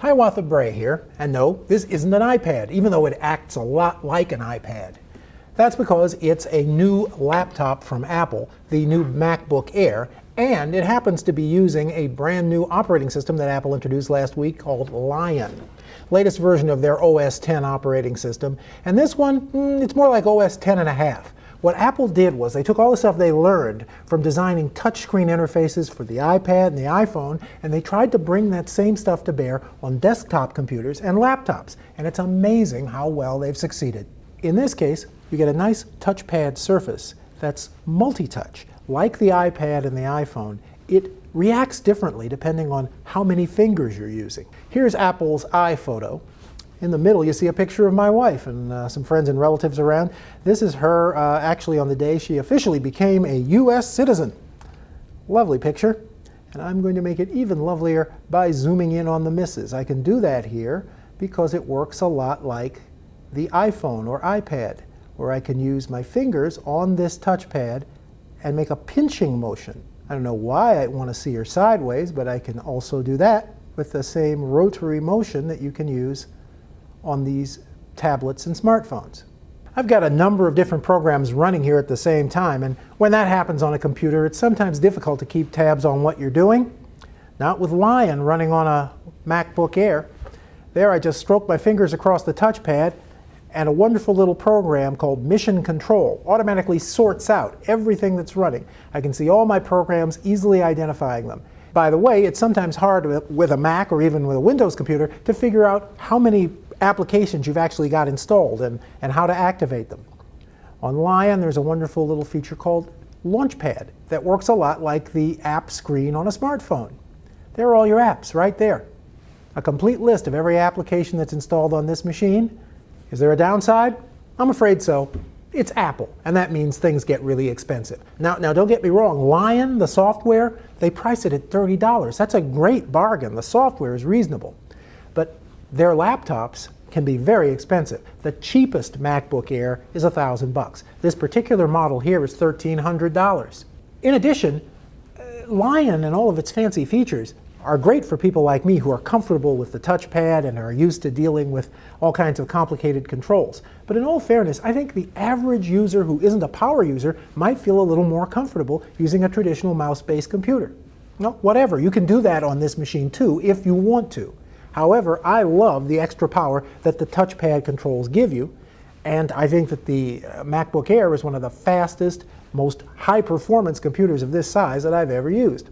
Hiawatha Bray here, and no, this isn't an iPad, even though it acts a lot like an iPad. That's because it's a new laptop from Apple, the new MacBook Air, and it happens to be using a brand new operating system that Apple introduced last week called Lion. Latest version of their OS X operating system, and this one, it's more like OS X.5. What Apple did was they took all the stuff they learned from designing touchscreen interfaces for the iPad and the iPhone, and they tried to bring that same stuff to bear on desktop computers and laptops. And it's amazing how well they've succeeded. In this case, you get a nice touchpad surface that's multi-touch. Like the iPad and the iPhone, it reacts differently depending on how many fingers you're using. Here's Apple's iPhoto. In the middle, you see a picture of my wife and some friends and relatives around. This is her actually on the day she officially became a U.S. citizen. Lovely picture. And I'm going to make it even lovelier by zooming in on the misses. I can do that here because it works a lot like the iPhone or iPad, where I can use my fingers on this touchpad and make a pinching motion. I don't know why I want to see her sideways, but I can also do that with the same rotary motion that you can use on these tablets and smartphones. I've got a number of different programs running here at the same time, and when that happens on a computer, it's sometimes difficult to keep tabs on what you're doing. Not with Lion running on a MacBook Air. There I just stroke my fingers across the touchpad, and a wonderful little program called Mission Control automatically sorts out everything that's running. I can see all my programs, easily identifying them. By the way, it's sometimes hard with a Mac or even with a Windows computer to figure out how many applications you've actually got installed and how to activate them. On Lion, there's a wonderful little feature called Launchpad that works a lot like the app screen on a smartphone. There are all your apps right there. A complete list of every application that's installed on this machine. Is there a downside? I'm afraid so. It's Apple, and that means things get really expensive. Now don't get me wrong, Lion, the software, they price it at $30. That's a great bargain. The software is reasonable. But their laptops can be very expensive. The cheapest MacBook Air is $1,000. This particular model here is $1,300. In addition, Lion and all of its fancy features are great for people like me who are comfortable with the touchpad and are used to dealing with all kinds of complicated controls. But in all fairness, I think the average user who isn't a power user might feel a little more comfortable using a traditional mouse-based computer. Well, whatever, you can do that on this machine too if you want to. However, I love the extra power that the touchpad controls give you, and I think that the MacBook Air is one of the fastest, most high-performance computers of this size that I've ever used.